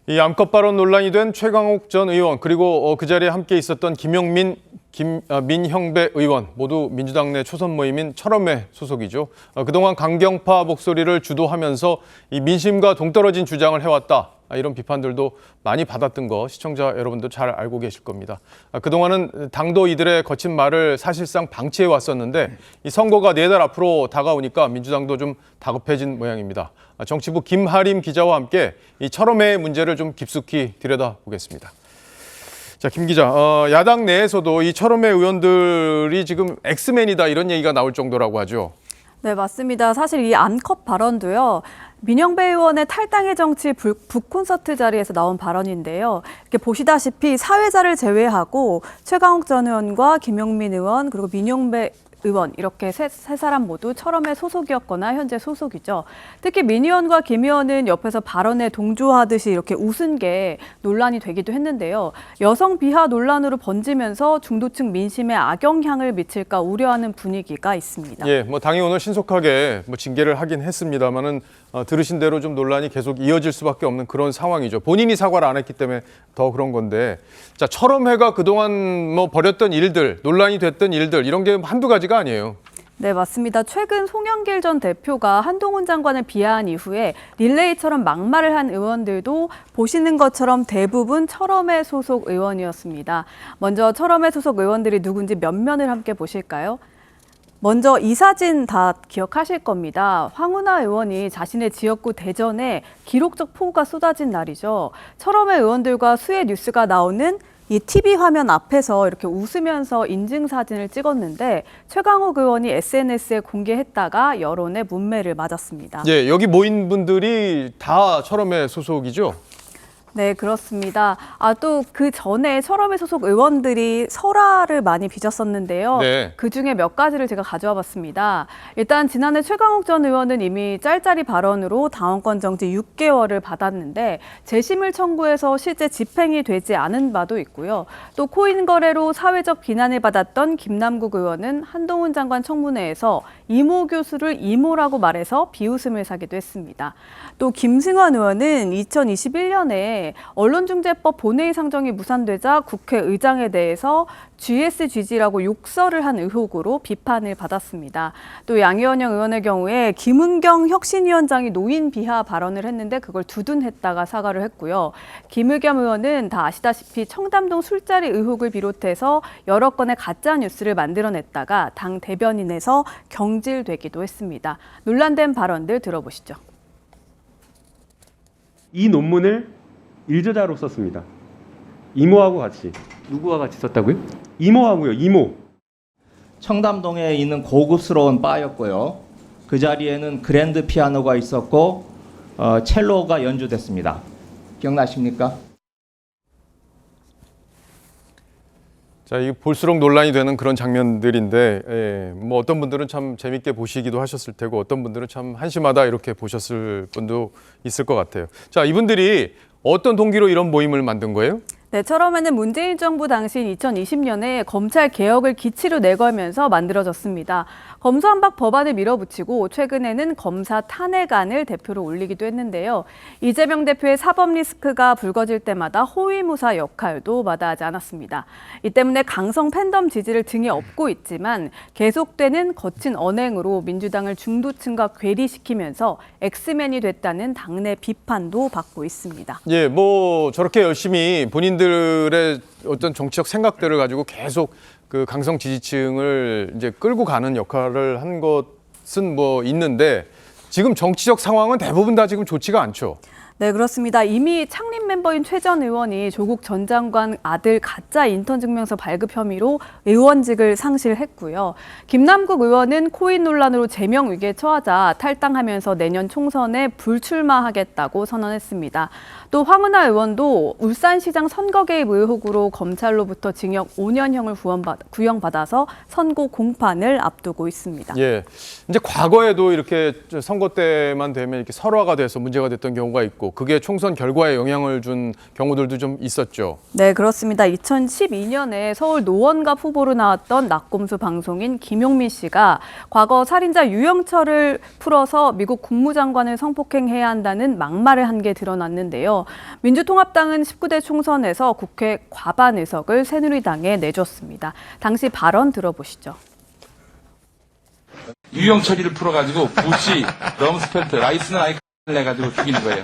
이 암컷 발언 논란이 된 최강욱 전 의원 그리고 그 자리에 함께 있었던 김용민, 민형배 의원 모두 민주당 내 초선 모임인 철험회 소속이죠. 그동안 강경파 목소리를 주도하면서 이 민심과 동떨어진 주장을 해왔다. 이런 비판들도 많이 받았던 거 시청자 여러분도 잘 알고 계실 겁니다. 그동안은 당도 이들의 거친 말을 사실상 방치해 왔었는데 이 선거가 4달 앞으로 다가오니까 민주당도 좀 다급해진 모양입니다. 정치부 김하림 기자와 함께 이 철험회의 문제를 좀 깊숙이 들여다보겠습니다. 자, 김 기자, 야당 내에서도 이 철험회 의원들이 지금 엑스맨이다 이런 얘기가 나올 정도라고 하죠. 네, 맞습니다. 사실 이 암컷 발언도요. 민형배 의원의 탈당의 정치 북콘서트 자리에서 나온 발언인데요. 이렇게 보시다시피 사회자를 제외하고 최강욱 전 의원과 김용민 의원 그리고 민형배 의원 이렇게 세 사람 모두 철험회 소속이었거나 현재 소속이죠. 특히 민 의원과 김 의원은 옆에서 발언에 동조하듯이 이렇게 웃은 게 논란이 되기도 했는데요. 여성 비하 논란으로 번지면서 중도층 민심에 악영향을 미칠까 우려하는 분위기가 있습니다. 예, 당이 오늘 신속하게 징계를 하긴 했습니다만은 들으신 대로 좀 논란이 계속 이어질 수밖에 없는 그런 상황이죠. 본인이 사과를 안 했기 때문에 더 그런 건데, 자, 철험회가 그동안 벌였던 일들, 논란이 됐던 일들 이런 게 한두 가지가 아니에요. 네, 맞습니다. 최근 송영길 전 대표가 한동훈 장관을 비하한 이후에 릴레이처럼 막말을 한 의원들도 보시는 것처럼 대부분 철험회 소속 의원이었습니다. 먼저 철험회 소속 의원들이 누군지 몇 면을 함께 보실까요? 먼저 이 사진 다 기억하실 겁니다. 황운하 의원이 자신의 지역구 대전에 기록적 폭우가 쏟아진 날이죠. 철험회 의원들과 수해 뉴스가 나오는 이 TV 화면 앞에서 이렇게 웃으면서 인증사진을 찍었는데 최강욱 의원이 SNS에 공개했다가 여론의 문매를 맞았습니다. 예, 여기 모인 분들이 다 철험회 소속이죠? 네, 그렇습니다. 또 그 전에 철험회 소속 의원들이 설화를 많이 빚었었는데요. 네. 그중에 몇 가지를 제가 가져와 봤습니다. 일단 지난해 최강욱 전 의원은 이미 짤짤이 발언으로 당원권 정지 6개월을 받았는데 재심을 청구해서 실제 집행이 되지 않은 바도 있고요. 또 코인 거래로 사회적 비난을 받았던 김남국 의원은 한동훈 장관 청문회에서 이모 교수를 이모라고 말해서 비웃음을 사기도 했습니다. 또 김승환 의원은 2021년에 언론중재법 본회의 상정이 무산되자 국회의장에 대해서 GSGG라고 욕설을 한 의혹으로 비판을 받았습니다. 또 양이원영 의원의 경우에 김은경 혁신위원장이 노인 비하 발언을 했는데 그걸 두둔했다가 사과를 했고요. 김의겸 의원은 다 아시다시피 청담동 술자리 의혹을 비롯해서 여러 건의 가짜 뉴스를 만들어냈다가 당 대변인에서 경질되기도 했습니다. 논란된 발언들 들어보시죠. 이 논문을 일저자로 썼습니다. 이모하고 같이. 누구와 같이 썼다고요? 이모하고요. 이모. 청담동에 있는 고급스러운 바였고요. 그 자리에는 그랜드 피아노가 있었고 첼로가 연주됐습니다. 기억나십니까? 자, 이 볼수록 논란이 되는 그런 장면들인데, 어떤 분들은 참 재밌게 보시기도 하셨을 테고, 어떤 분들은 참 한심하다 이렇게 보셨을 분도 있을 것 같아요. 자, 이분들이 어떤 동기로 이런 모임을 만든 거예요? 네, 철험회는 문재인 정부 당시인 2020년에 검찰 개혁을 기치로 내걸면서 만들어졌습니다. 검수완박 법안을 밀어붙이고 최근에는 검사 탄핵안을 대표로 올리기도 했는데요. 이재명 대표의 사법 리스크가 불거질 때마다 호위무사 역할도 마다하지 않았습니다. 이 때문에 강성 팬덤 지지를 등에 업고 있지만 계속되는 거친 언행으로 민주당을 중도층과 괴리시키면서 엑스맨이 됐다는 당내 비판도 받고 있습니다. 예, 저렇게 열심히 본인들의 어떤 정치적 생각들을 가지고 계속 그 강성 지지층을 이제 끌고 가는 역할을 한 것은 있는데 지금 정치적 상황은 대부분 다 지금 좋지가 않죠. 네, 그렇습니다. 이미 창립 멤버인 최 전 의원이 조국 전 장관 아들 가짜 인턴 증명서 발급 혐의로 의원직을 상실했고요. 김남국 의원은 코인 논란으로 제명 위기에 처하자 탈당하면서 내년 총선에 불출마하겠다고 선언했습니다. 또 황운하 의원도 울산시장 선거 개입 의혹으로 검찰로부터 징역 5년형을 구형받아서 선고 공판을 앞두고 있습니다. 예, 이제 과거에도 이렇게 선거 때만 되면 이렇게 설화가 돼서 문제가 됐던 경우가 있고 그게 총선 결과에 영향을 준 경우들도 좀 있었죠. 네, 그렇습니다. 2012년에 서울 노원갑 후보로 나왔던 낙검수 방송인 김용민 씨가 과거 살인자 유영철을 풀어서 미국 국무장관을 성폭행해야 한다는 막말을 한 게 드러났는데요. 있는데요. 민주통합당은 19대 총선에서 국회 과반 의석을 새누리당에 내줬습니다. 당시 발언 들어보시죠. 유형 처리를 풀어가지고 부시, 럼스펠트, 라이스는 아예 내가지고 죽이는 거예요.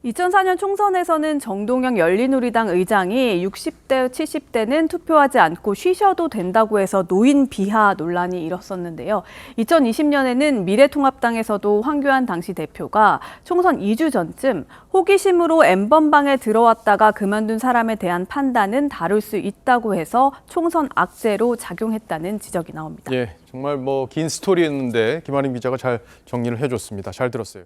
2004년 총선에서는 정동영 열린우리당 의장이 60대, 70대는 투표하지 않고 쉬셔도 된다고 해서 노인 비하 논란이 일었었는데요. 2020년에는 미래통합당에서도 황교안 당시 대표가 총선 2주 전쯤 호기심으로 N번방에 들어왔다가 그만둔 사람에 대한 판단은 다를 수 있다고 해서 총선 악재로 작용했다는 지적이 나옵니다. 예, 정말 긴 스토리였는데 김아림 기자가 잘 정리를 해줬습니다. 잘 들었어요.